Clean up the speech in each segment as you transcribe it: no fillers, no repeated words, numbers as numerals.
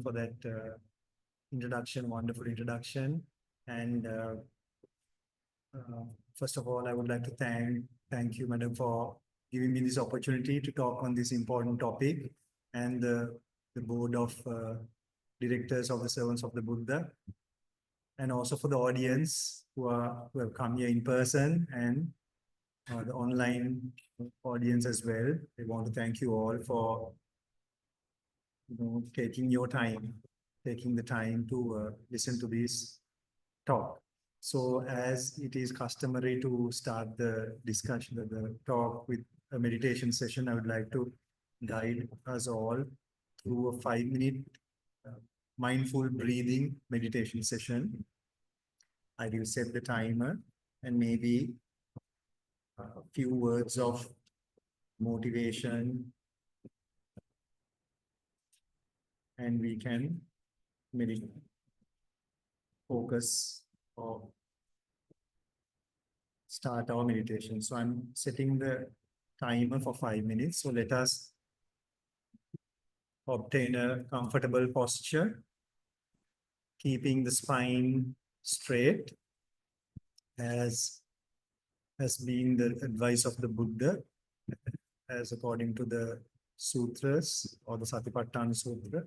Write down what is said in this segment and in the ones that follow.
for that introduction, wonderful introduction. And first of all, I would like to thank you, Madam, for giving me this opportunity to talk on this important topic, and the board of directors of the Servants of the Buddha, and also for the audience who have come here in person, and the online audience as well. I want to thank you all for taking the time to listen to this talk. So as it is customary to start the discussion, the talk with a meditation session, I would like to guide us all through a 5-minute mindful breathing meditation session. I will set the timer and maybe a few words of motivation, and we can meditate, focus, or start our meditation. So I'm setting the timer for 5 minutes. So let us obtain a comfortable posture, keeping the spine straight, as has been the advice of the Buddha, as according to the sutras or the Satipatthana Sutra.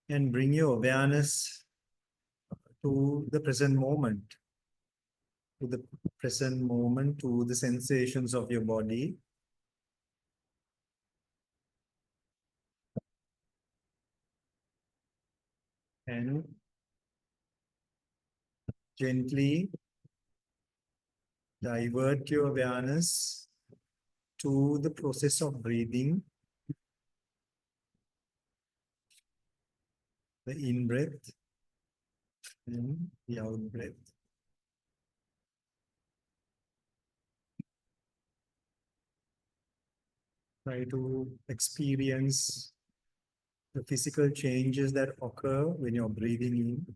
And bring your awareness to the present moment, to the sensations of your body. And gently divert your awareness to the process of breathing, the in-breath and the out-breath. Try to experience the physical changes that occur when you're breathing in,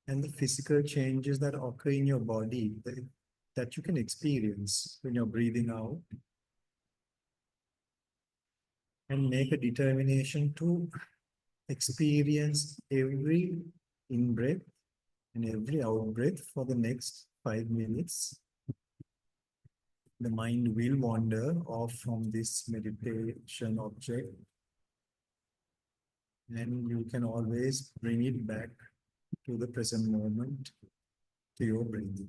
and the physical changes that occur in your body that you can experience when you're breathing out. And make a determination to experience every in-breath and every out-breath for the next 5 minutes. The mind will wander off from this meditation object, and you can always bring it back to the present moment, to your breathing.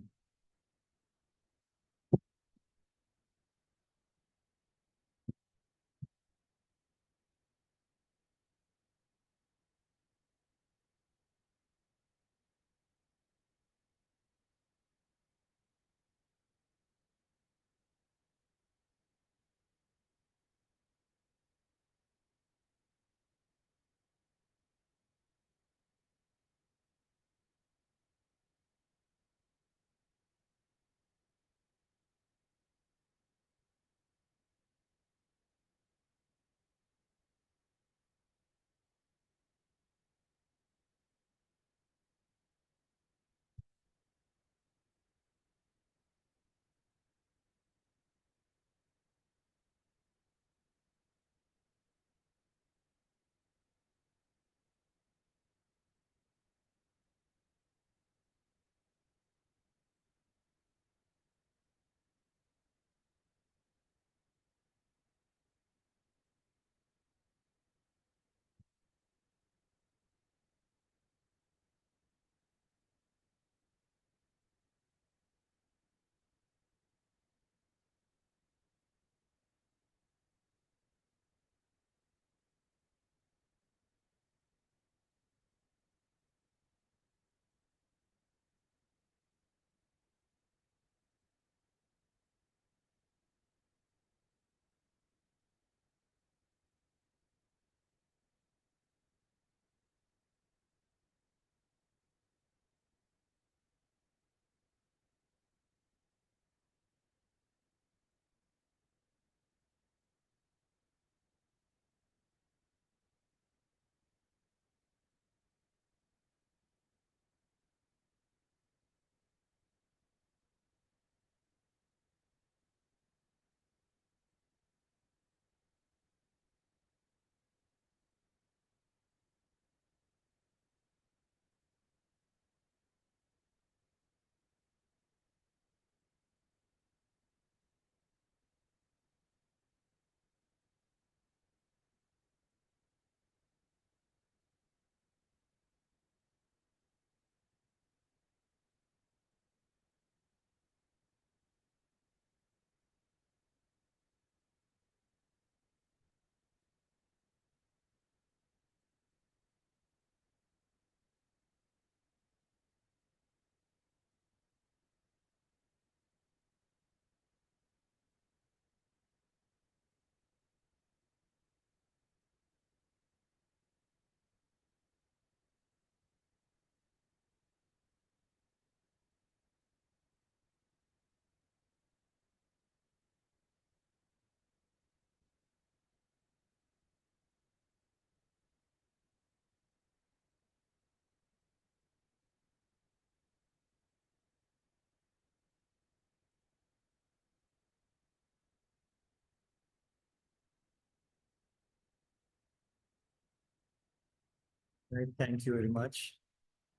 Right, thank you very much.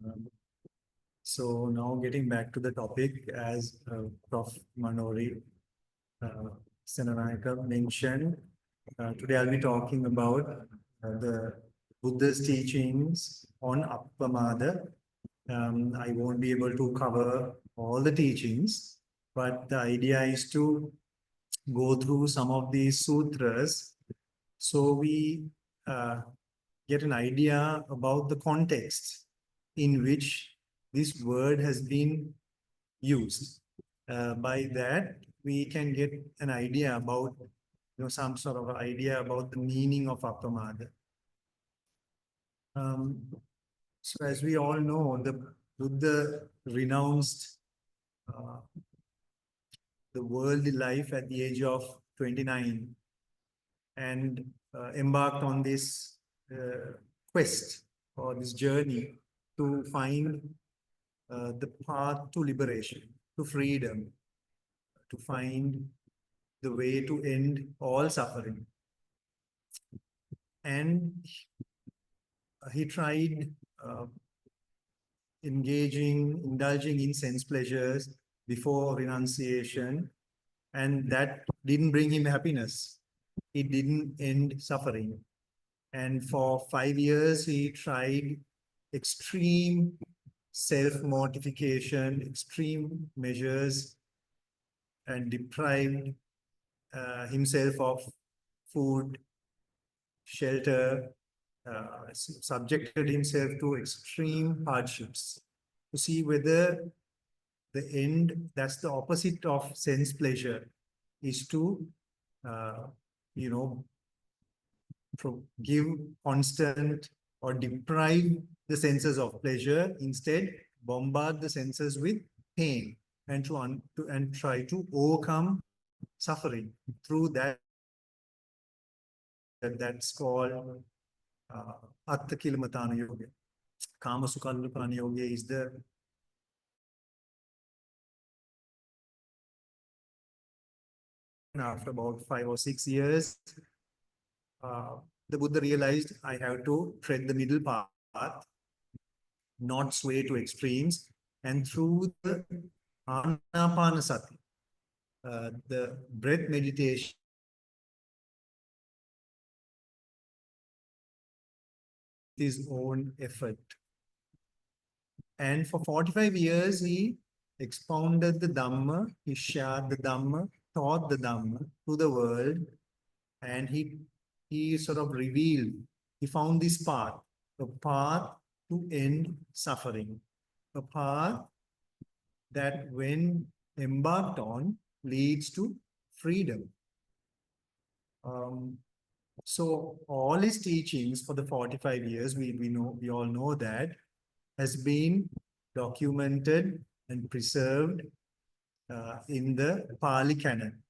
Um, so now getting back to the topic, as Prof. Manori uh, Senanayaka mentioned, today I'll be talking about the Buddha's teachings on Appamada. I won't be able to cover all the teachings, but the idea is to go through some of these sutras so we uh, get an idea about the context in which this word has been used. By that, we can get an idea about, some sort of idea about the meaning of Appamada. Um, so as we all know, the Buddha renounced uh, the worldly life at the age of 29 and embarked on this quest or this journey to find the path to liberation, to freedom, to find the way to end all suffering. And he tried indulging in sense pleasures before renunciation, and that didn't bring him happiness. It didn't end suffering. And for 5 years, he tried extreme self-mortification, extreme measures, and deprived himself of food, shelter, subjected himself to extreme hardships to see whether the end, that's the opposite of sense pleasure, is to, you know, give constant or deprive the senses of pleasure, instead bombard the senses with pain and try to overcome suffering through that. That's called Atta Kilmatana Yoga. Kama Sukhalupana Yoga is the after about 5 or 6 years, the Buddha realized I have to tread the middle path, not sway to extremes, and through the Anapanasati, the breath meditation, his own effort. And for 45 years, he expounded the Dhamma, he shared the Dhamma, taught the Dhamma to the world, and he sort of revealed, he found this path, a path to end suffering, a path that when embarked on leads to freedom. So all his teachings for the 45 years, we all know that, has been documented and preserved in the Pali canon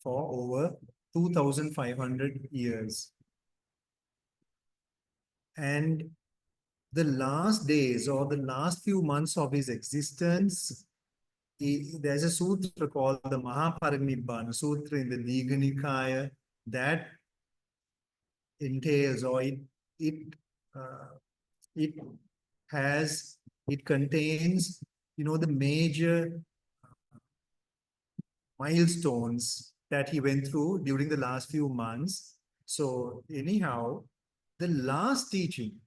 for over 2,500 years. And the last days or the last few months of his existence, there's a sutra called the Mahaparinibbana Sutra in the Digha Nikaya that entails, or it contains, the major milestones that he went through during the last few months. So anyhow, the last teaching,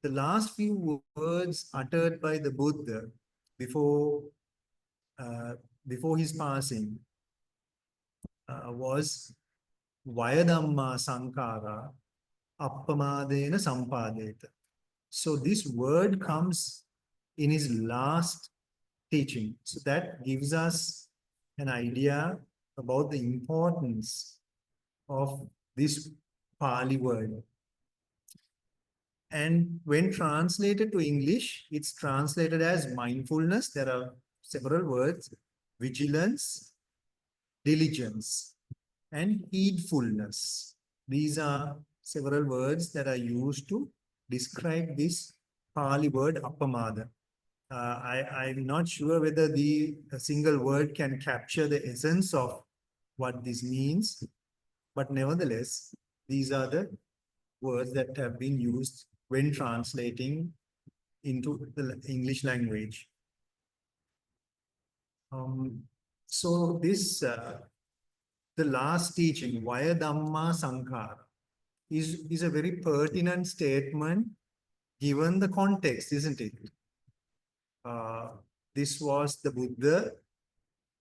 the last few words uttered by the Buddha before his passing was Vayadhamma Sankara Appamadena Sampadeta. So this word comes in his last teaching. So that gives us an idea about the importance of this Pali word. And when translated to English, it's translated as mindfulness. There are several words: vigilance, diligence, and heedfulness. These are several words that are used to describe this Pali word Appamada. I'm not sure whether a single word can capture the essence of what this means, but nevertheless, these are the words that have been used when translating into the English language. So this, the last teaching, Vaya Dhamma Sankhara, is a very pertinent statement given the context, isn't it? This was the Buddha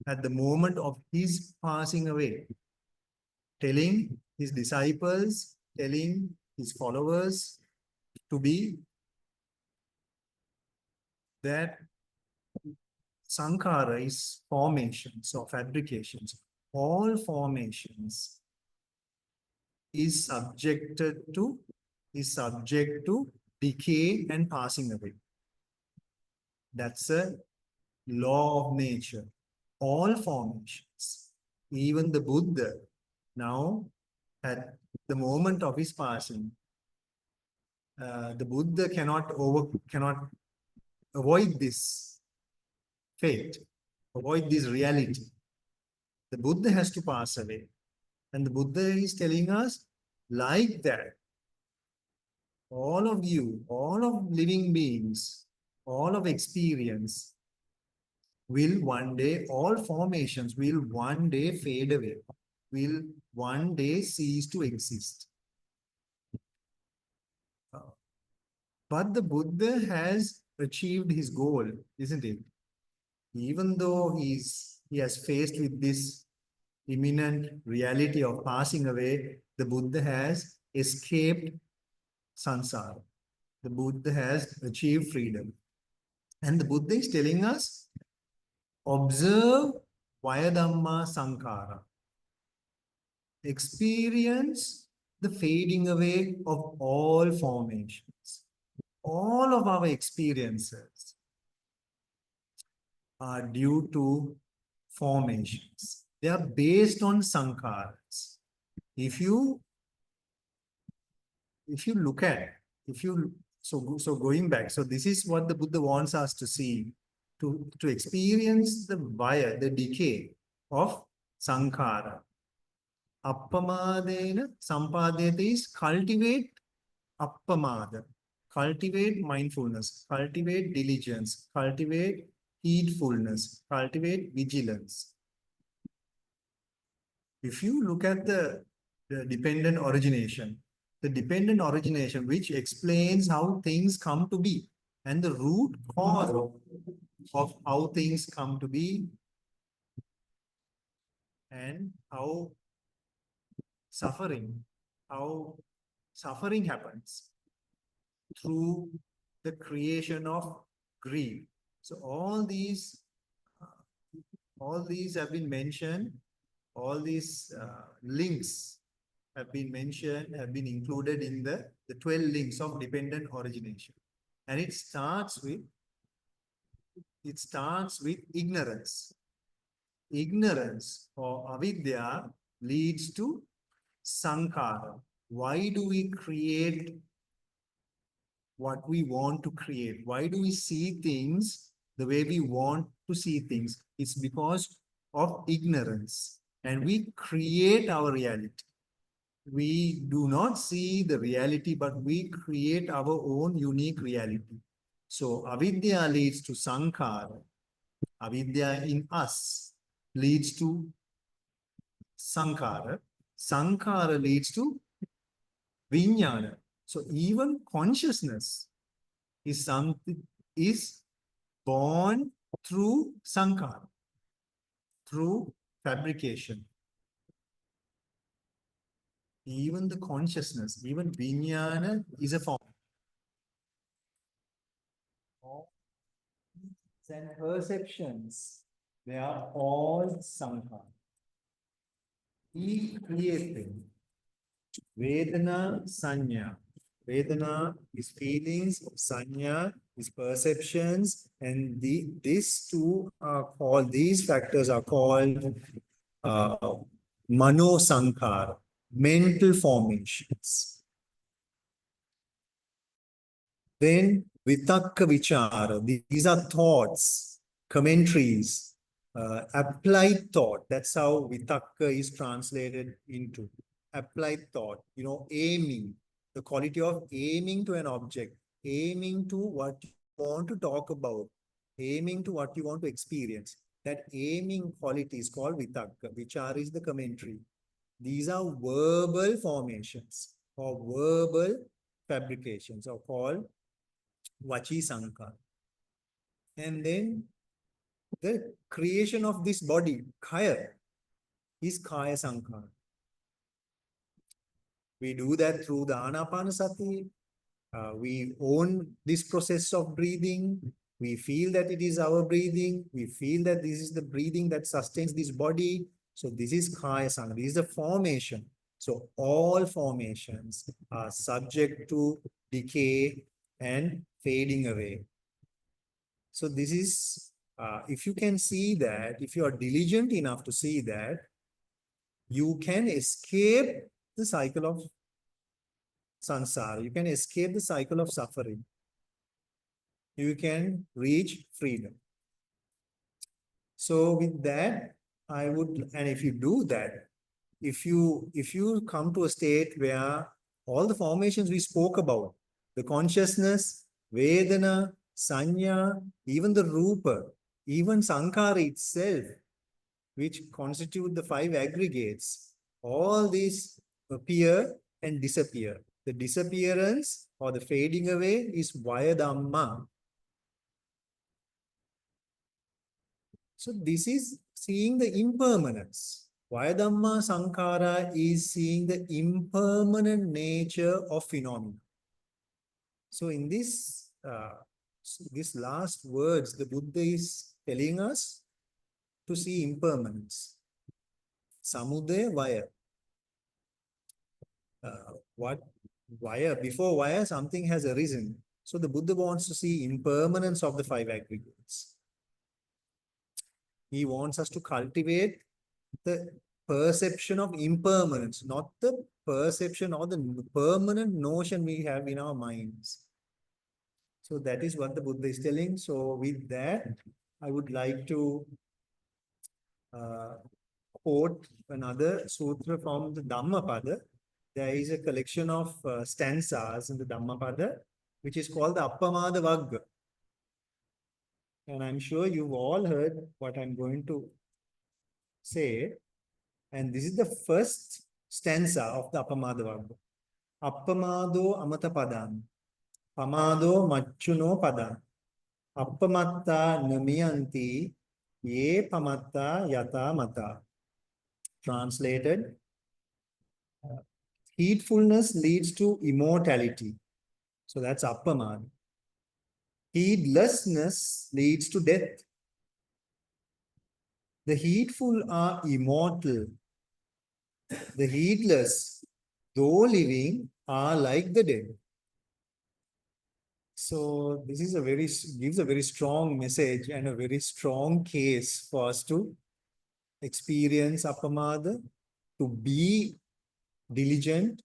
at the moment of his passing away, telling his disciples, telling his followers to be that Sankhara is formations or fabrications. All formations is subject to decay and passing away. That's a law of nature. All formations, even the Buddha, now at the moment of his passing, the Buddha cannot avoid this fate, avoid this reality. The Buddha has to pass away. And the Buddha is telling us, like that, all of you, all of living beings, all of experience will one day, all formations will one day fade away, will one day cease to exist. But the Buddha has achieved his goal, isn't it? Even though he has faced with this imminent reality of passing away, the Buddha has escaped samsara. The Buddha has achieved freedom. And the Buddha is telling us, observe Vaya Dhamma Sankhara. Experience the fading away of all formations. All of our experiences are due to formations. They are based on sankharas. If you look at, so going back, so this is what the Buddha wants us to see, to experience the vaya, the decay of sankhara. Appamadena sampadeta is cultivate appamada, cultivate mindfulness, cultivate diligence, cultivate heedfulness, cultivate vigilance. If you look at the dependent origination, which explains how things come to be, and the root cause of how things come to be, and how suffering happens through the creation of greed. So all these have been mentioned. All these links have been mentioned, have been included in the 12 links of dependent origination. And it starts with ignorance. Ignorance or avidya leads to sankhara. Why do we create what we want to create? Why do we see things the way we want to see things? It's because of ignorance. And we create our reality. We do not see the reality, but we create our own unique reality. So avidya leads to sankhara. Avidya in us leads to sankhara. Sankhara leads to vijnana. So even consciousness is born through sankhara, through fabrication. Even the consciousness, even vijnana is a form. And perceptions, they are all sankhara. We create them. Vedana, sanya. Vedana is feelings, sanya is perceptions, and these factors are called mano sankhara, mental formations. Then vitakka vichara, these are thoughts, commentaries, applied thought. That's how vitakka is translated into applied thought, aiming, the quality of aiming to an object, aiming to what you want to talk about, aiming to what you want to experience. That aiming quality is called vitakka. Vichara is the commentary. These are verbal formations or verbal fabrications or called vachi sankara. And then the creation of this body, kaya, is kaya sankara. We do that through the anapanasati. We own this process of breathing. We feel that it is our breathing. We feel that this is the breathing that sustains this body. So this is kaya sankara. This is the formation. So all formations are subject to decay and fading away. So this is, if you can see that, if you are diligent enough to see that, you can escape the cycle of sansara. You can escape the cycle of suffering. You can reach freedom. So with that, I would, and if you do that, if you come to a state where all the formations we spoke about, the consciousness, Vedana, Sanya, even the Rupa, even Sankara itself, which constitute the 5 aggregates, all these appear and disappear. The disappearance or the fading away is vaya Dhamma. So this is seeing the impermanence. Vaya Dhamma Sankara is seeing the impermanent nature of phenomena. So in this last words, the Buddha is telling us to see impermanence. Samudaya Vaya. What Vaya? Before Vaya, something has arisen. So the Buddha wants to see impermanence of the 5 aggregates. He wants us to cultivate the perception of impermanence, not the perception or the permanent notion we have in our minds. So that is what the Buddha is telling. So with that, I would like to quote another sutra from the Dhammapada. There is a collection of stanzas in the Dhammapada, which is called the Appamada Vagga. And I'm sure you've all heard what I'm going to say. And this is the first stanza of the Appamada Vagga. Appamado amata padam, pamado machuno padam, appamatta namiyanti, ye pamatta yata mata. Translated, heedfulness leads to immortality. So that's appamada. Heedlessness leads to death. The heedful are immortal. The heedless, though living, are like the dead. So this is gives a very strong message and a very strong case for us to experience appamada, to be diligent.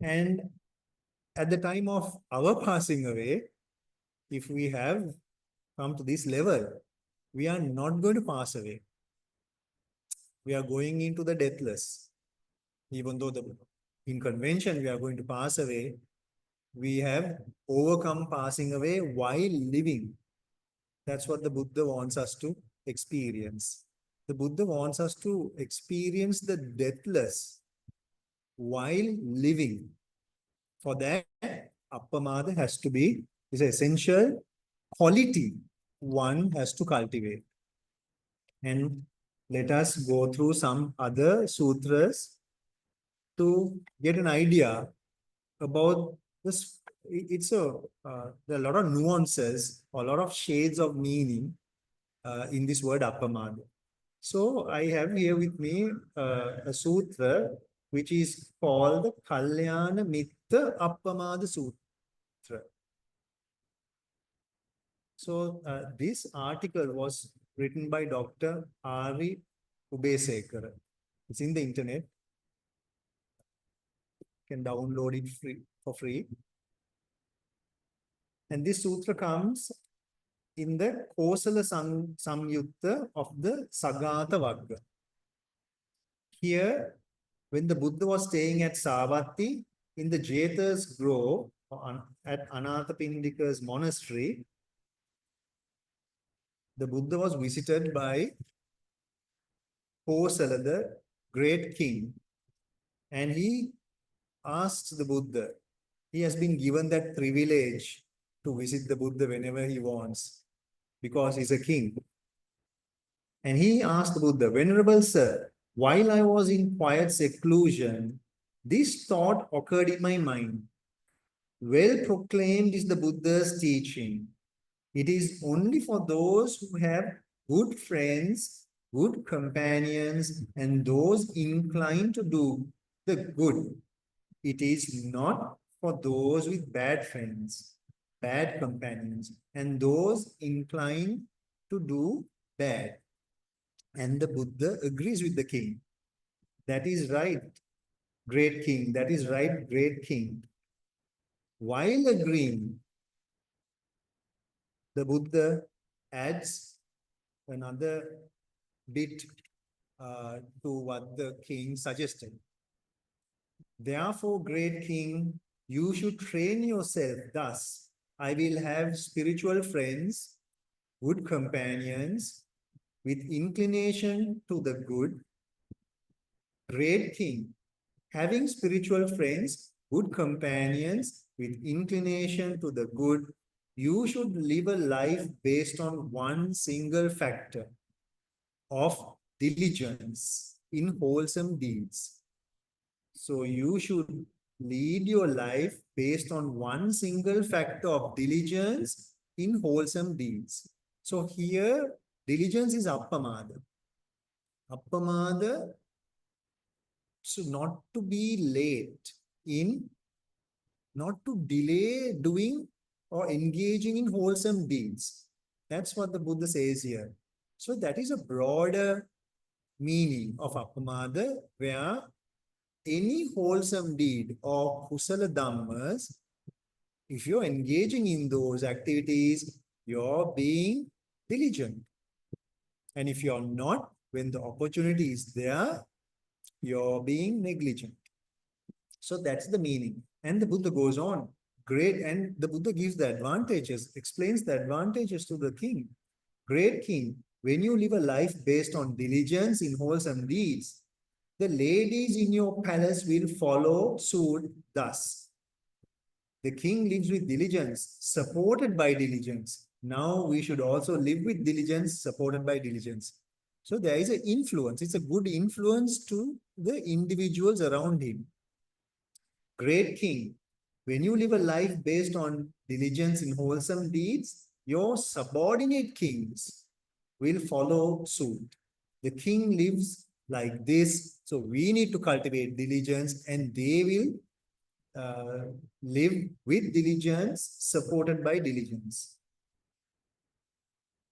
And at the time of our passing away, if we have come to this level, we are not going to pass away. We are going into the deathless. Even though in convention we are going to pass away, we have overcome passing away while living. That's what the Buddha wants us to experience. The Buddha wants us to experience the deathless while living. For that, appamada has to be, is an essential quality one has to cultivate. And let us go through some other sutras to get an idea about this. There are a lot of nuances, a lot of shades of meaning in this word appamada. So I have here with me a sutra which is called the Kalyana Mitta Appamada Sutra. So this article was written by Dr. R.V. Ubesekar. It's in the internet. You can download it for free. And this sutra comes in the Kosala Samyutta of the Sagata Vagga. Here, when the Buddha was staying at Savatthi in the Jetha's grove at Anathapindika's monastery, the Buddha was visited by Kosala, the great king, and he asked the Buddha, he has been given that privilege to visit the Buddha whenever he wants because he's a king. And he asked the Buddha, Venerable Sir, while I was in quiet seclusion, this thought occurred in my mind. Well proclaimed is the Buddha's teaching. It is only for those who have good friends, good companions, and those inclined to do the good. It is not for those with bad friends, bad companions, and those inclined to do bad. And the Buddha agrees with the king. That is right, great king. That is right, great king. While agreeing, the Buddha adds another bit to what the king suggested. Therefore, great king, you should train yourself thus. I will have spiritual friends, good companions, with inclination to the good. Great king, having spiritual friends, good companions, with inclination to the good, you should live a life based on one single factor of diligence in wholesome deeds. So you should lead your life based on one single factor of diligence in wholesome deeds. So here, diligence is Appamada. Appamada, so not to be late in, not to delay doing or engaging in wholesome deeds. That's what the Buddha says here. So that is a broader meaning of Appamada, where any wholesome deed or kusala dhammas, if you're engaging in those activities, you're being diligent. And if you're not, when the opportunity is there, you're being negligent. So that's the meaning. And the Buddha goes on. Great. And the Buddha gives the advantages, explains the advantages to the king. Great king, when you live a life based on diligence in wholesome deeds, the ladies in your palace will follow suit thus. The king lives with diligence, supported by diligence. Now we should also live with diligence, supported by diligence. So there is an influence. It's a good influence to the individuals around him. Great king, when you live a life based on diligence in wholesome deeds, your subordinate kings will follow suit. The king lives like this, so we need to cultivate diligence, and they will live with diligence, supported by diligence.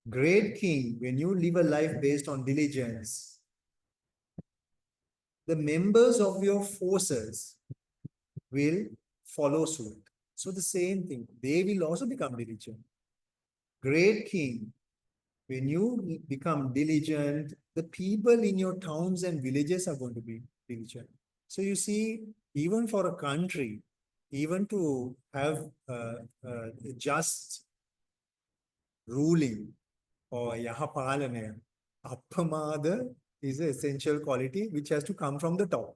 Great king, when you live a life based on diligence, the members of your forces will follow suit. So the same thing, they will also become diligent. Great king, when you become diligent, the people in your towns and villages are going to be diligent. So you see, even for a country, even to have just ruling or yahapalana, appamada is an essential quality which has to come from the top.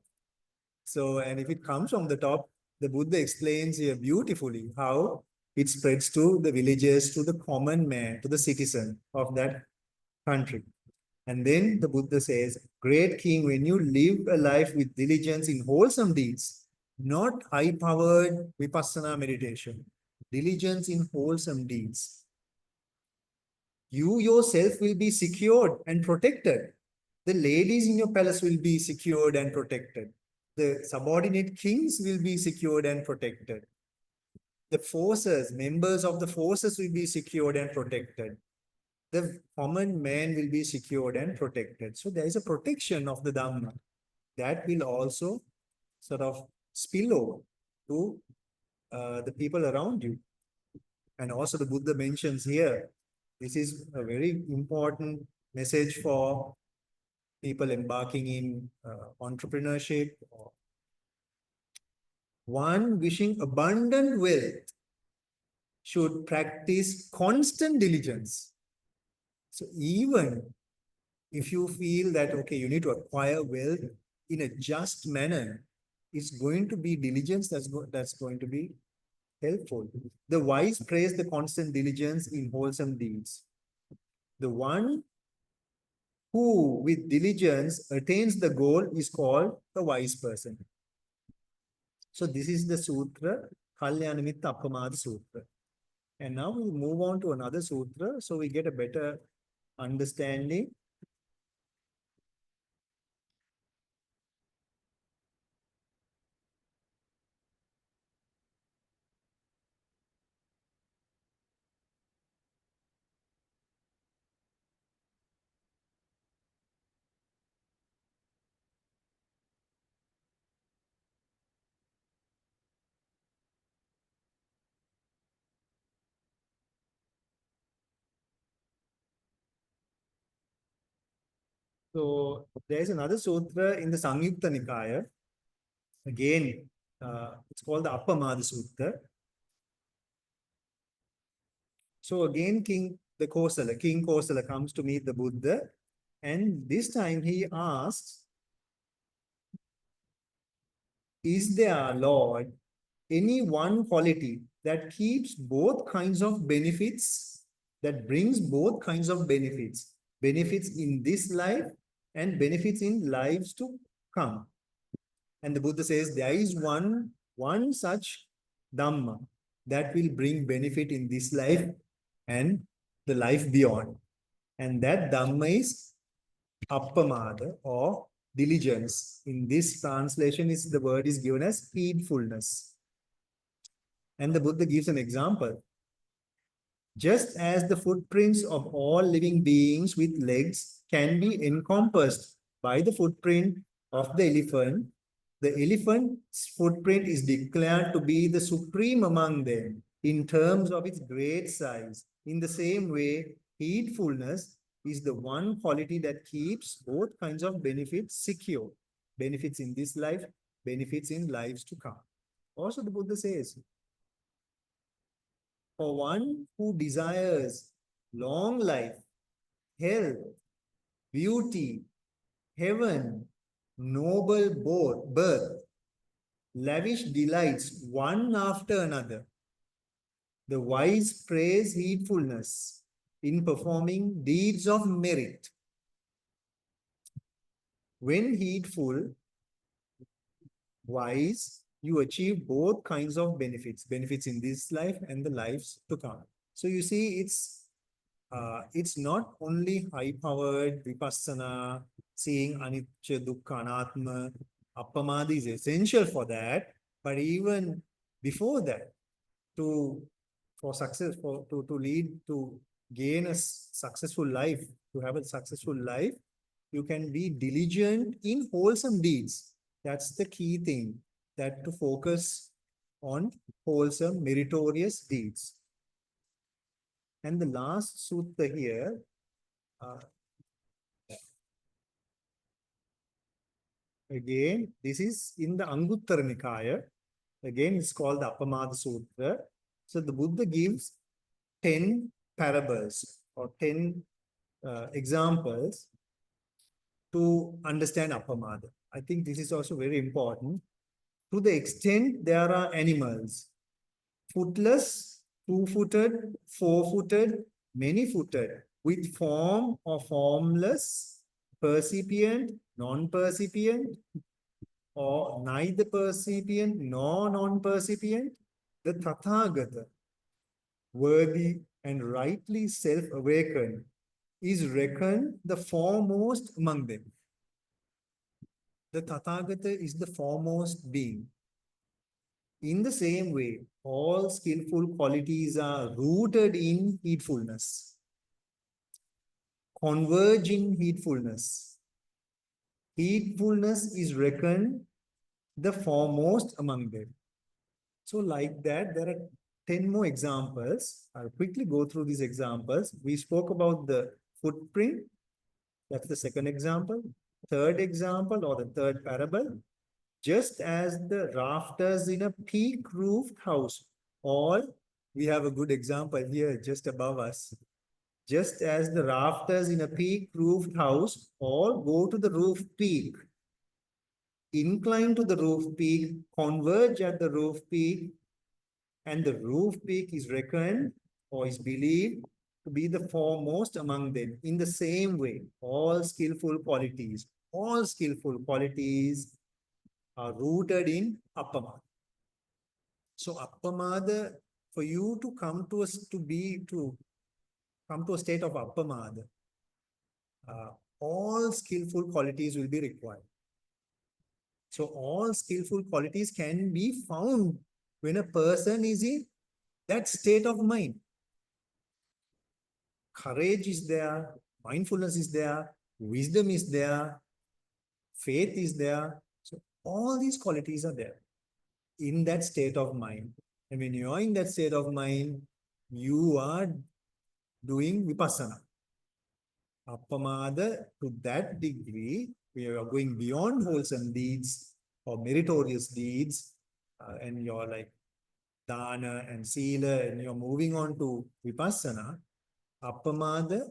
So, and if it comes from the top, the Buddha explains here beautifully how it spreads to the villages, to the common man, to the citizen of that country. And then the Buddha says, great king, when you live a life with diligence in wholesome deeds, not high-powered vipassana meditation, diligence in wholesome deeds, you yourself will be secured and protected. The ladies in your palace will be secured and protected. The subordinate kings will be secured and protected. The forces, members of the forces will be secured and protected. The common man will be secured and protected. So there is a protection of the Dhamma that will also sort of spill over to the people around you. And also the Buddha mentions here, this is a very important message for people embarking in entrepreneurship, or one wishing abundant wealth should practice constant diligence. So even if you feel that, okay, you need to acquire wealth in a just manner, it's going to be diligence that's going to be helpful. The wise praise the constant diligence in wholesome deeds. The one who with diligence attains the goal is called a wise person. So this is the sutra, Kalyanamitta Appamada Sutra. And now we'll move on to another sutra so we get a better understanding. So there's another sutra in the Samyukta Nikaya. Again, it's called the Appamada Sutra. So again, King Kosala comes to meet the Buddha. And this time he asks, is there, Lord, any one quality that keeps both kinds of benefits, that brings both kinds of benefits, benefits in this life and benefits in lives to come? And the Buddha says there is one such Dhamma that will bring benefit in this life and the life beyond. And that Dhamma is Appamada, or diligence. In this translation, the word is given as heedfulness. And the Buddha gives an example. Just as the footprints of all living beings with legs can be encompassed by the footprint of the elephant's footprint is declared to be the supreme among them in terms of its great size. In the same way, heedfulness is the one quality that keeps both kinds of benefits secure. Benefits in this life, benefits in lives to come. Also, the Buddha says, for one who desires long life, health, beauty, heaven, noble birth, lavish delights one after another, the wise praise heedfulness in performing deeds of merit. When heedful, wise, you achieve both kinds of benefits in this life and the lives to come. So you see, it's not only high-powered vipassana, seeing anicca, dukkha, anatma. Appamada is essential for that, but even before that, to lead to gain a successful life, to have a successful life, you can be diligent in wholesome deeds. That's the key thing, that to focus on wholesome, meritorious deeds. And the last sutta here, again, this is in the Anguttara Nikaya. Again, it's called the Appamada Sutra. So the Buddha gives 10 parables or 10 examples to understand Appamada. I think this is also very important. To the extent there are animals, footless, two-footed, four-footed, many-footed, with form or formless, percipient, non-percipient, or neither percipient nor non-percipient, the Tathagata, worthy and rightly self-awakened, is reckoned the foremost among them. The Tathagata is the foremost being. In the same way, all skillful qualities are rooted in heedfulness, converge in heedfulness. Heedfulness is reckoned the foremost among them. So like that, there are 10 more examples. I'll quickly go through these examples. We spoke about the footprint. That's the second example. third example or the third parable, just as the rafters in a peak roofed house, all we have a good example here just above us. Just as the rafters in a peak roofed house all go to the roof peak, incline to the roof peak, converge at the roof peak, and the roof peak is reckoned or is believed to be the foremost among them. In the same way, all skillful qualities are rooted in Appamada. So Appamada, for you to come to us to come to a state of Appamada, all skillful qualities will be required. So all skillful qualities can be found when a person is in that state of mind. Courage is there, mindfulness is there, wisdom is there, faith is there. So all these qualities are there in that state of mind. And when you are in that state of mind, you are doing vipassana. Appamada, to that degree, we are going beyond wholesome deeds or meritorious deeds, and you're like dana and sila, and you're moving on to vipassana. Appamada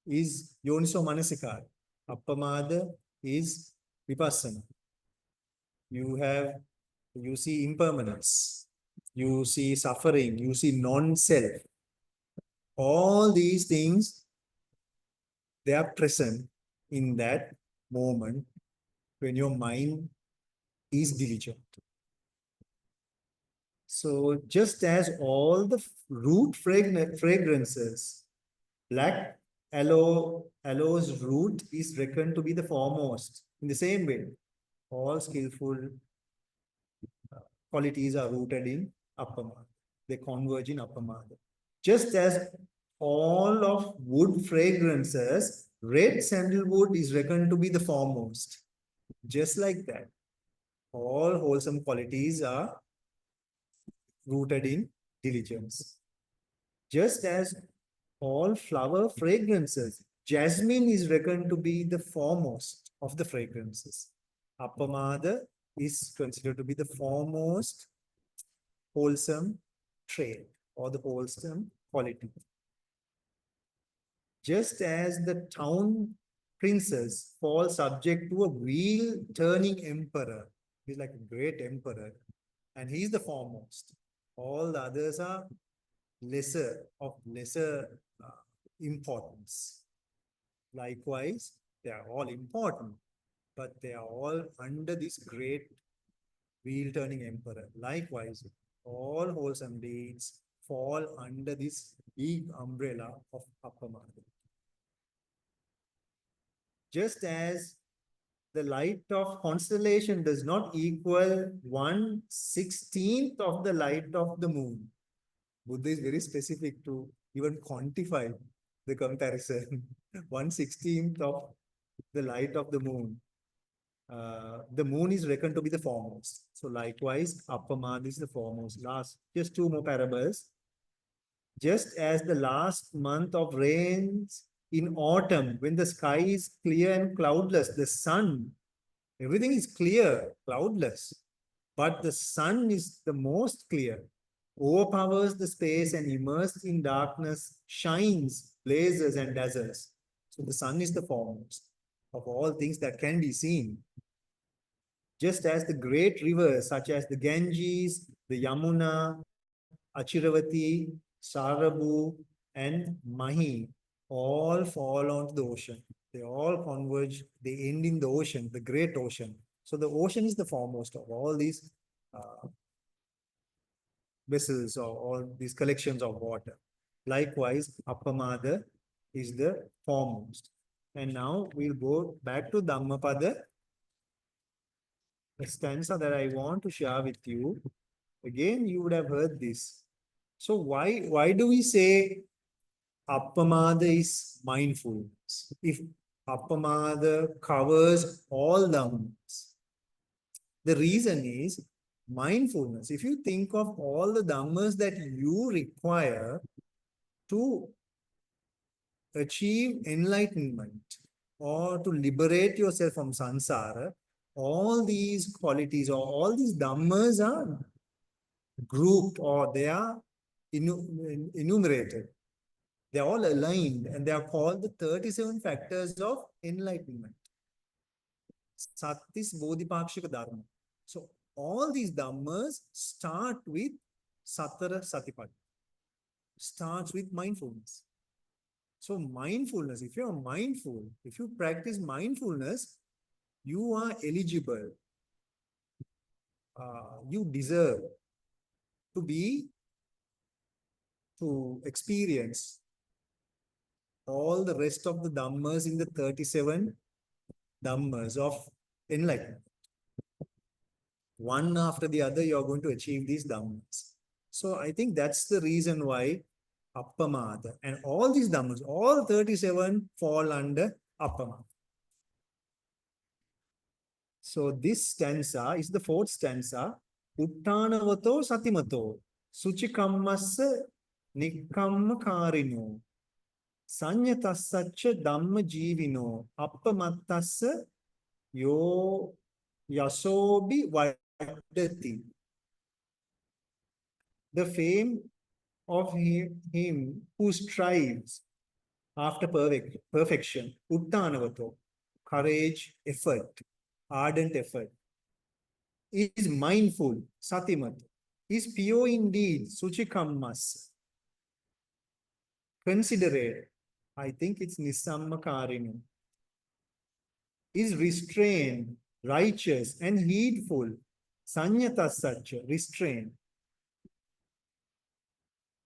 is yoniso manasikara. Appamada is vipassana. You see impermanence, you see suffering, you see non-self. All these things, they are present in that moment when your mind is diligent. So just as all the root fragrances, black aloe's root is reckoned to be the foremost. In the same way, all skillful qualities are rooted in Appamada. They converge in Appamada. Just as all of wood fragrances, red sandalwood is reckoned to be the foremost. Just like that, all wholesome qualities are rooted in diligence. Just as all flower fragrances, jasmine is reckoned to be the foremost of the fragrances. Appamada is considered to be the foremost wholesome trait or the wholesome quality. Just as the town princes fall subject to a wheel-turning emperor, he's like a great emperor, and he's the foremost. All the others are lesser importance. Likewise, they are all important, but they are all under this great wheel-turning emperor. Likewise, all wholesome deeds fall under this big umbrella of Appamada. Just as the light of constellation does not equal 1/16th of the light of the moon. Buddha is very specific to even quantify the comparison. 1/16th of the light of the moon. The moon is reckoned to be the foremost. So likewise, Appamada is the foremost. Just two more parables. Just as the last month of rains in autumn, when the sky is clear and cloudless, the sun, everything is clear, cloudless, but the sun is the most clear, overpowers the space and immersed in darkness, shines, blazes and dazzles. So the sun is the foremost of all things that can be seen. Just as the great rivers such as the Ganges, the Yamuna, Achiravati, Sarabu, and Mahi all fall onto the ocean. They all converge, they end in the ocean, the great ocean. So the ocean is the foremost of all these vessels or all these collections of water. Likewise, Appamada is the foremost. And now we'll go back to Dhammapada, a stanza that I want to share with you. Again, you would have heard this. So why do we say Appamada is mindfulness? If Appamada covers all dhammas, the reason is mindfulness. If you think of all the dhammas that you require to achieve enlightenment or to liberate yourself from samsara, all these qualities or all these dhammas are grouped or they are enumerated. They are all aligned and they are called the 37 factors of enlightenment. Sattis Bodhipakshika Dharma. So all these dhammas start with Satara Satipatthana, starts with mindfulness. So mindfulness, if you are mindful, if you practice mindfulness, you are eligible. You deserve to experience all the rest of the dhammas in the 37 dhammas of enlightenment. One after the other, you're going to achieve these dhammas. So I think that's the reason why Appamada and all these dhammas, all 37 fall under Appamada. So this stanza is the fourth stanza. Uttanavato satimato suchikammassa nikkamma karino sanyatassacha dhamma jivino appamattassa yo yasobi vadati. The fame of him who strives after perfection, uttanavato, courage, effort, ardent effort, is mindful, satimat, is pure indeed, suchikammas, considerate, I think it's nisammakarinu, is restrained, righteous and heedful, sanyatassacha, restrained,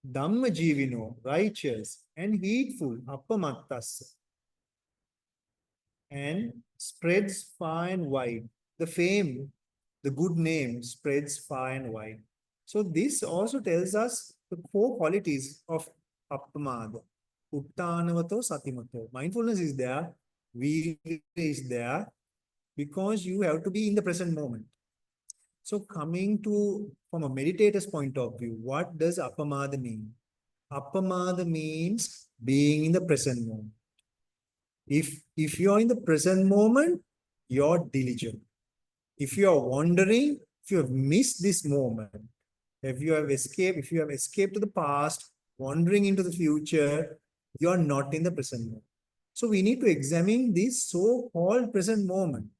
Dhamma jivino, righteous and heedful, appamattas, and spreads far and wide. The fame, the good name spreads far and wide. So this also tells us the four qualities of Appamada. Uttanavato satimato. Mindfulness is there, virya is there, because you have to be in the present moment. So coming to, from a meditator's point of view, what does Appamada mean? Appamada means being in the present moment. If you're in the present moment, you're diligent. If you are wandering, if you have missed this moment, if you have escaped to the past, wandering into the future, you're not in the present moment. So we need to examine this so-called present moment.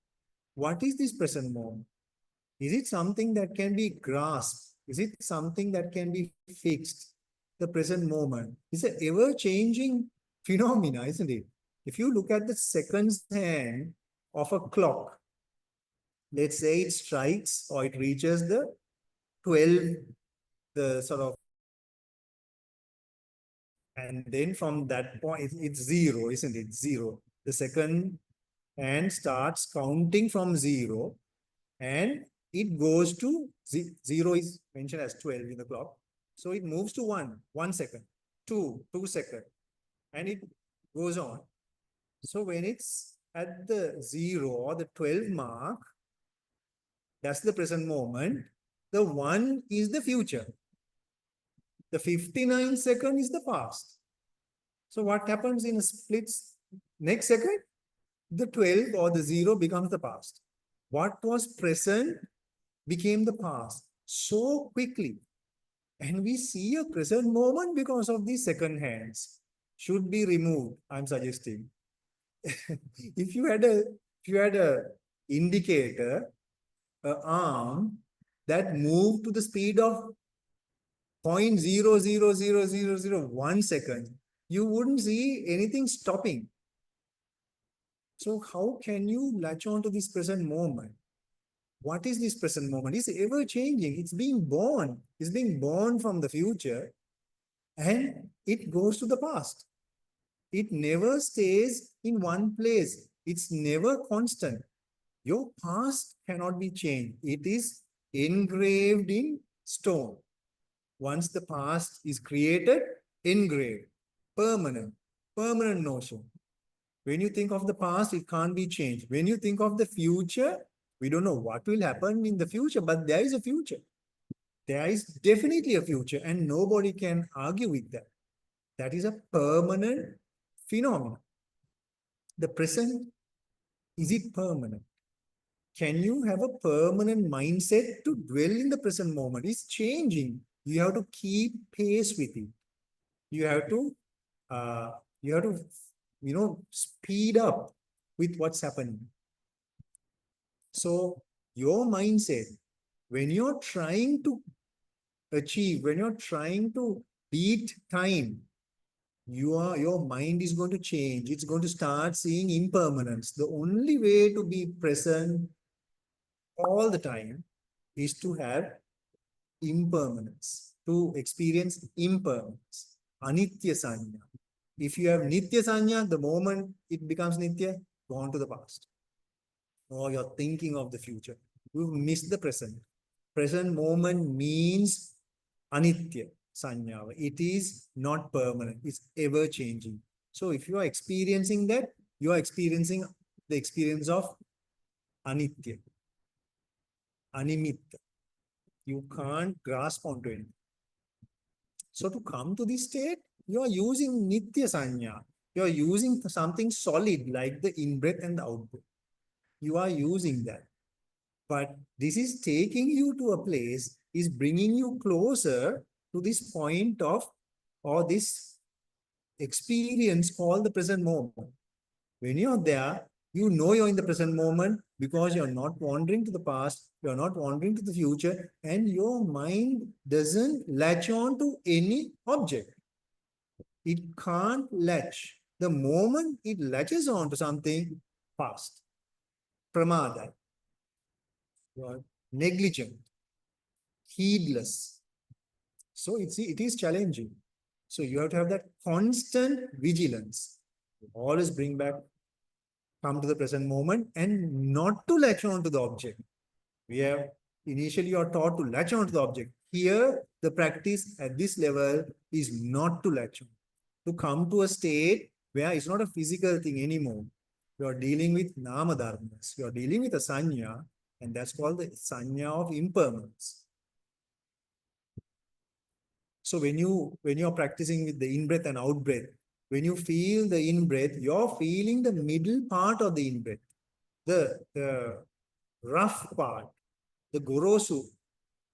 What is this present moment? Is it something that can be grasped? Is it something that can be fixed? The present moment is an ever-changing phenomena, isn't it? If you look at the seconds hand of a clock, let's say it strikes or it reaches the 12, the sort of, and then from that point, it's zero, isn't it? Zero. The second hand starts counting from zero and it goes to zero is mentioned as 12 in the clock. So it moves to 1 second, 2 seconds, and it goes on. So when it's at the 0 or the 12 mark, that's the present moment. The 1 is the future. The 59 second is the past. So what happens in a split next second? The 12 or the 0 becomes the past. What was present became the past so quickly. And we see a present moment because of these second hands. Should be removed, I'm suggesting. If you had a indicator, an arm that moved to the speed of 0.0000001 second, you wouldn't see anything stopping. So how can you latch on to this present moment? What is this present moment? It's ever changing. It's being born. It's being born from the future and it goes to the past. It never stays in one place. It's never constant. Your past cannot be changed. It is engraved in stone. Once the past is created, engraved, permanent notion. When you think of the past, it can't be changed. When you think of the future, we don't know what will happen in the future, but there is a future. There is definitely a future and nobody can argue with that. That is a permanent phenomenon. the present, is it permanent? Can you have a permanent mindset to dwell in the present moment? It's changing. You have to keep pace with it. You have to, uh, you have to, speed up with what's happening. So your mindset, when you're trying to achieve, when you're trying to beat time, your mind is going to change. It's going to start seeing impermanence. The only way to be present all the time is to have impermanence, to experience impermanence. Anitya sanya. If you have nitya sanya, the moment it becomes nitya, go on to the past. Or you're thinking of the future. You've missed the present. Present moment means anitya sanya. It is not permanent. It's ever changing. So if you are experiencing that, you are experiencing the experience of anitya, animitta. You can't grasp onto it. So to come to this state, you are using nitya sanya. You are using something solid like the in-breath and the out-breath. You are using that. But this is taking you to a place, is bringing you closer to this point of, or this experience called the present moment. When you're there, you know you're in the present moment because you're not wandering to the past, you're not wandering to the future, and your mind doesn't latch on to any object. It can't latch. The moment it latches on to something, past, pramada, negligent, heedless. So it is challenging. So you have to have that constant vigilance. Always bring back, come to the present moment and not to latch on to the object. We have initially you are taught to latch on to the object. Here, the practice at this level is not to latch on. To come to a state where it's not a physical thing anymore. You are dealing with nama dharmas. You are dealing with a sanya, and that's called the sanya of impermanence. So when you're practicing with the in-breath and out-breath, when you feel the in-breath, you're feeling the middle part of the in-breath, the rough part, the gorosu,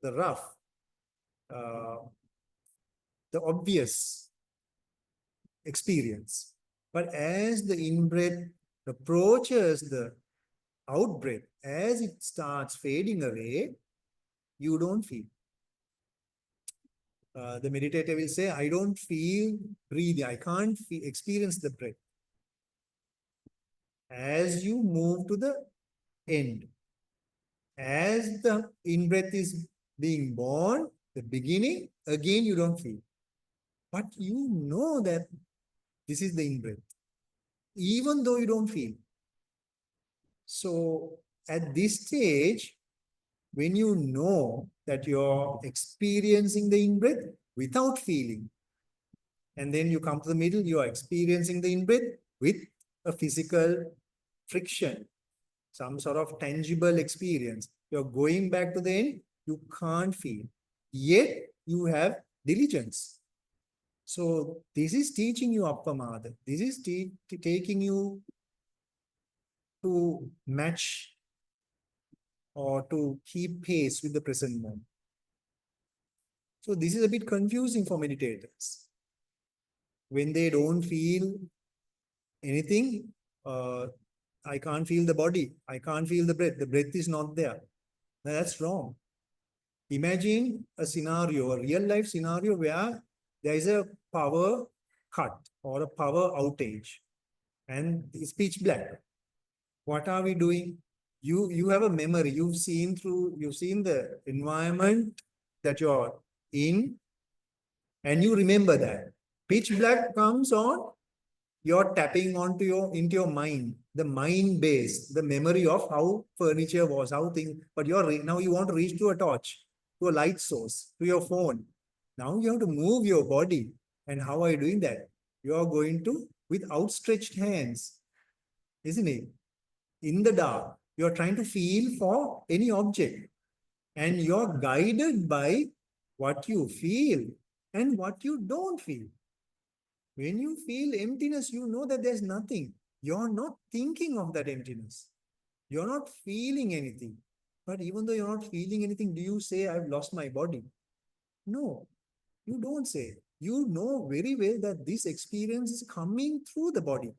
the rough, the obvious experience. But as the in-breath approaches the out-breath, as it starts fading away, you don't feel. The meditator will say, I don't feel breathing. I can't experience the breath. As you move to the end, as the in-breath is being born, the beginning, again you don't feel. But you know that this is the in-breath, even though you don't feel. So at this stage, when you know that you're experiencing the in-breath without feeling, and then you come to the middle, you are experiencing the in-breath with a physical friction, some sort of tangible experience. You're going back to the end, you can't feel. Yet you have diligence. So this is teaching you Appamada. This is taking you to match or to keep pace with the present moment. So this is a bit confusing for meditators. When they don't feel anything, I can't feel the body, I can't feel the breath is not there. Now, that's wrong. Imagine a scenario, a real life scenario where there is a power cut or a power outage and it's pitch black. What are we doing? You have a memory. You've seen the environment that you're in, and you remember that. Pitch black comes on, you're tapping into your mind, the mind base, the memory of how furniture was, how things, but now you want to reach to a torch, to a light source, to your phone. Now you have to move your body. And how are you doing that? You are going to, with outstretched hands, isn't it? In the dark, you're trying to feel for any object. And you're guided by what you feel and what you don't feel. When you feel emptiness, you know that there's nothing. You're not thinking of that emptiness. You're not feeling anything. But even though you're not feeling anything, do you say, I've lost my body? No, you don't say. You know very well that this experience is coming through the body.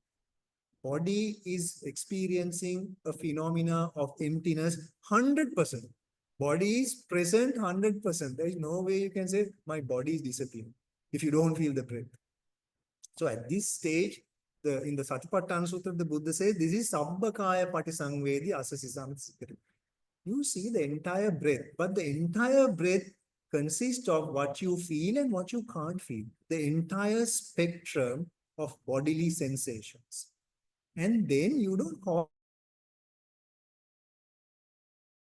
Body is experiencing a phenomena of emptiness 100%. Body is present 100%. There is no way you can say, my body is disappearing if you don't feel the breath. So at this stage, in the Satipatthana Sutra, the Buddha says, this is Sabbakaya Patisangvedi Asasisamsikari. You see the entire breath, but the entire breath consists of what you feel and what you can't feel. The entire spectrum of bodily sensations. And then you don't call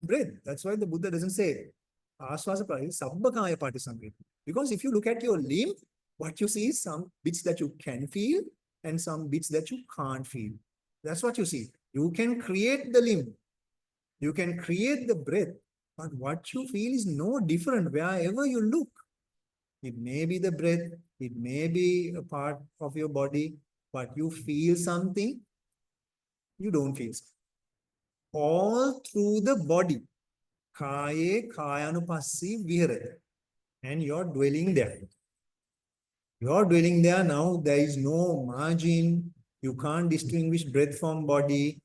breath. That's why the Buddha doesn't say Aswasa Sabbakaya Patisangvedi. Because if you look at your limb, what you see is some bits that you can feel and some bits that you can't feel. That's what you see. You can create the limb. You can create the breath, but what you feel is no different wherever you look. It may be the breath, it may be a part of your body, but you feel something, you don't feel something. All through the body. Kaye kayanupassi viharati. And you're dwelling there. You're dwelling there now, there is no margin, you can't distinguish breath from body.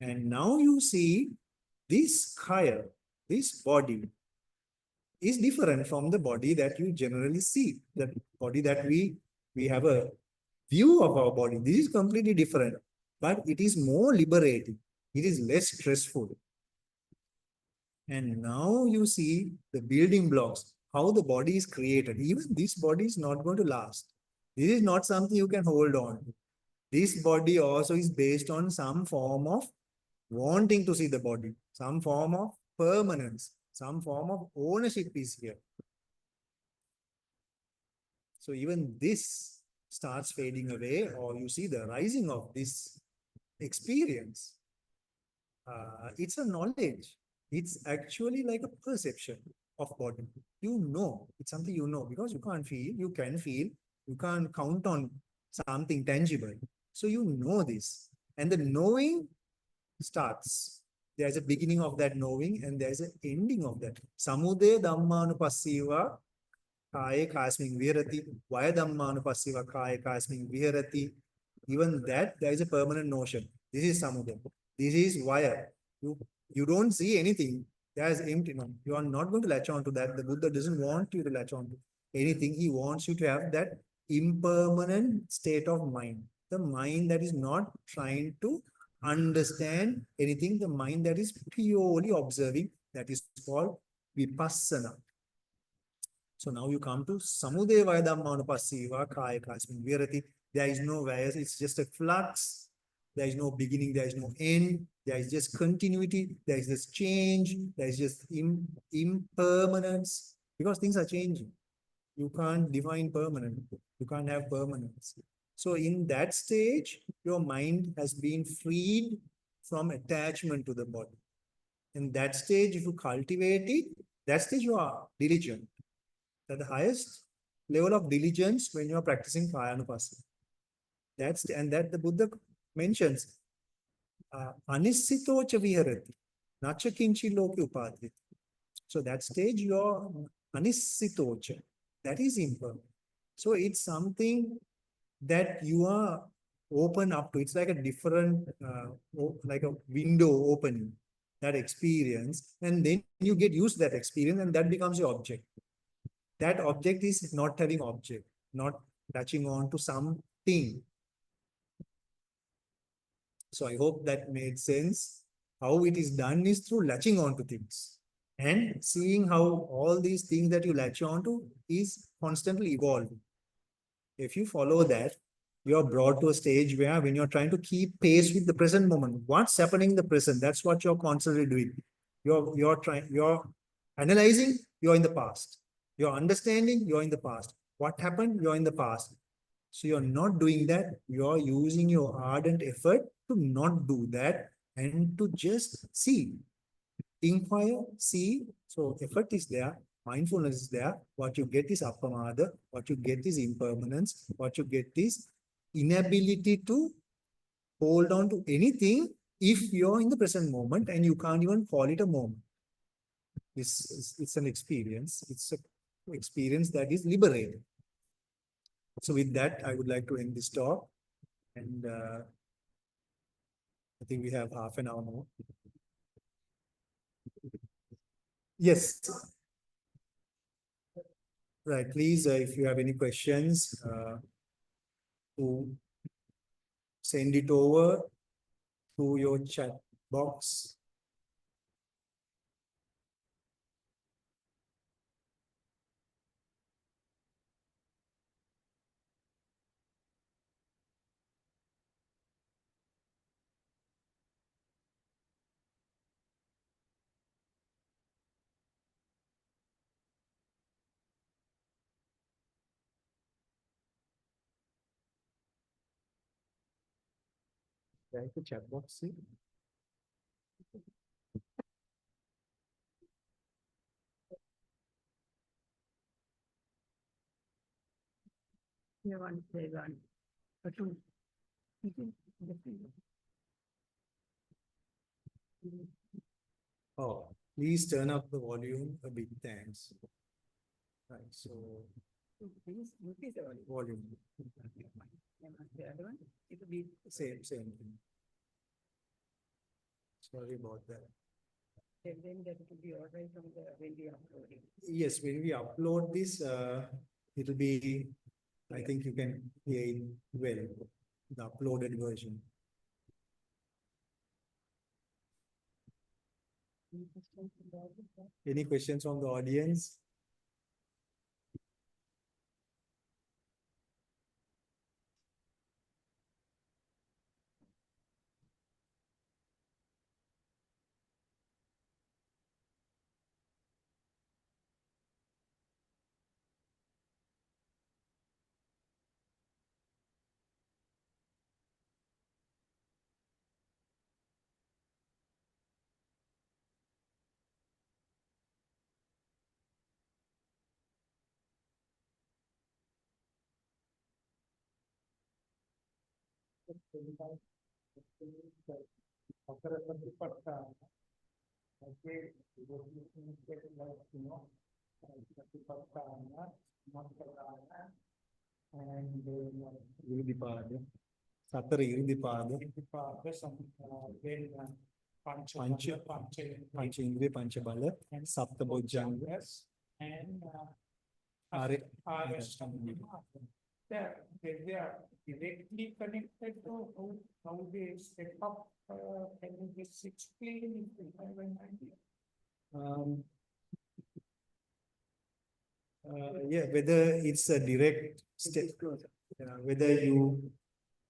And now you see this kaya, this body, is different from the body that you generally see. The body that we have a view of our body. This is completely different, but it is more liberating. It is less stressful. And now you see the building blocks, how the body is created. Even this body is not going to last. This is not something you can hold on to. This body also is based on some form of wanting to see the body, some form of permanence, some form of ownership is here. So even this starts fading away, or you see the rising of this experience. It's a knowledge. It's actually like a perception of body. You know, it's something you know because you can't feel, you can feel, you can't count on something tangible. So you know this. And the knowing starts. There's a beginning of that knowing and there's an ending of that. Samudaya Dhammanupassiva Kaya Kasming Virati, Vaya Dhammanupassiva Kaya Kasming Virati. Even that, there is a permanent notion. This is Samudaya. This is Vaya. You don't see anything. There's empty. No, you are not going to latch on to that. The Buddha doesn't want you to latch on to anything. He wants you to have that impermanent state of mind. The mind that is not trying to understand anything, the mind that is purely observing, that is called vipassana. So now you come to samudaya vaya dhammanupassiva kaya kasmin virati. There is no vaya, it's just a flux. There is no beginning, there is no end. There is just continuity. There is just change. There is just impermanence. Because things are changing. You can't define permanent. You can't have permanence. So in that stage, your mind has been freed from attachment to the body. In that stage, if you cultivate it, that stage you are diligent. At the highest level of diligence when you are practicing Kayanupassana. And that the Buddha mentions. Anissitocha viharati, nacha kinchi loki upadhyati. So that stage you are anissitocha. That is impermanent. So it's something that you are open up to. It's like a different, like a window opening, that experience. And then you get used to that experience and that becomes your object. That object is not having object, not latching on to something. So I hope that made sense. How it is done is through latching on to things and seeing how all these things that you latch on to is constantly evolving. If you follow that, you're brought to a stage where when you're trying to keep pace with the present moment, what's happening in the present, that's what you're constantly doing. You're analyzing, you're in the past. You're understanding, you're in the past. What happened, you're in the past. So you're not doing that. You're using your ardent effort to not do that and to just see, inquire, see. So effort is there, mindfulness is there. What you get is Appamada. What you get is impermanence. What you get is inability to hold on to anything if you're in the present moment and you can't even call it a moment. It's an experience. It's an experience that is liberating. So with that, I would like to end this talk. And I think we have half an hour more. Yes. Right. Please, if you have any questions, to send it over to your chat box. Right, the chat box. See? Yeah, one, say one. Two. Oh, please turn up the volume a bit. Thanks. Right. So Please increase the volume. volume. The other one, it will be Same thing. Sorry about that. then that will be all right from the when we upload it. Yes, when we upload this, it'll be, I think you can hear it well, the uploaded version. Any questions from the audience? Irudipada, Satara Irudipada, Pancha Indriya, Pancha Bala, Sapta Bojjanga, And they are directly connected to how they step up. Can you just explain if you have an idea? Yeah, whether it's a direct step, whether you,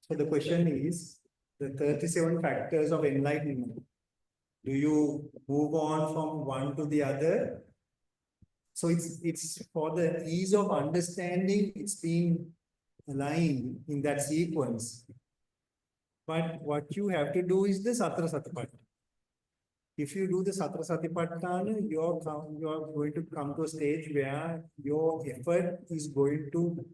so the question is the 37 factors of enlightenment. Do you move on from one to the other? So it's for the ease of understanding, it's being aligned in that sequence. But what you have to do is the Satra Satipatthana. If you do the Satra Satipatthana, you're going to come to a stage where your effort is going to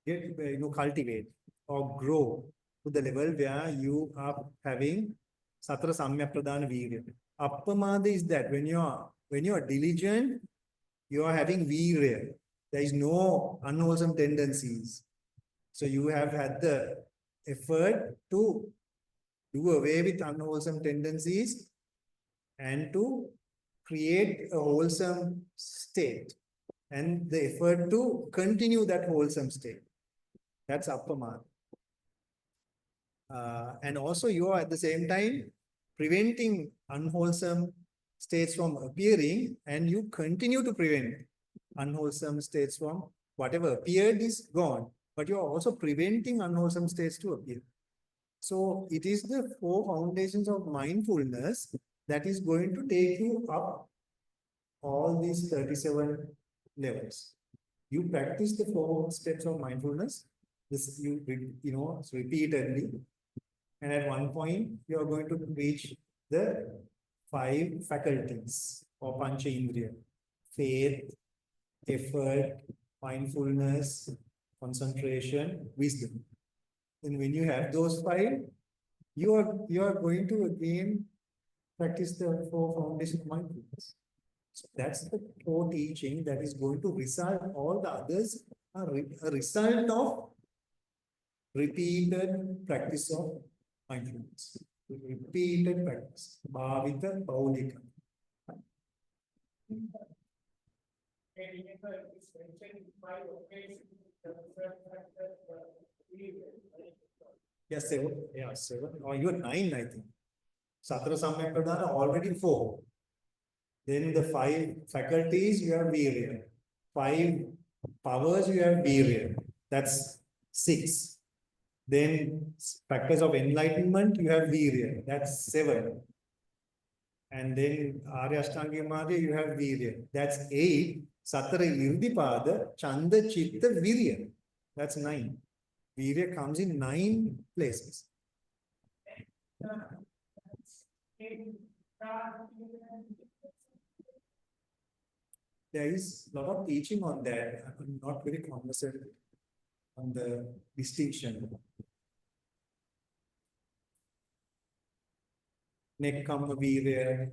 get, cultivate or grow to the level where you are having Satra Samyak Pradhana Virya. Appamada is that when you are diligent, you are having virya. There is no unwholesome tendencies. So you have had the effort to do away with unwholesome tendencies and to create a wholesome state, and the effort to continue that wholesome state. That's Appamada. And also you are at the same time preventing unwholesome states from appearing, and you continue to prevent unwholesome states from, whatever appeared is gone, but you are also preventing unwholesome states to appear. So it is the 4 foundations of mindfulness that is going to take you up all these 37 levels. You practice the 4 steps of mindfulness, this you repeatedly, and at one point you are going to reach the 5 faculties or Pancha Indriya: faith, effort, mindfulness, concentration, wisdom. And when you have those 5, you are going to again practice the four foundations of mindfulness. So that's the core teaching that is going to result. All the others are a result of repeated practice of mindfulness. Repeated practice. Bhavita Baudika. Yes, seven. Yeah, seven. Or you are nine, I think. Satra Samyapadana already four. Then the five faculties you have Virya. Five powers you have Virya. That's six. Then factors of enlightenment you have Virya. That's seven. And then Arya Ashtanga Madhya you have Virya. That's eight. Satara Irdipada, Chanda Chitta Virya. That's nine. Virya comes in 9 places. There is a lot of teaching on that. I'm not very conversant on the distinction. Nekkhamma Virya,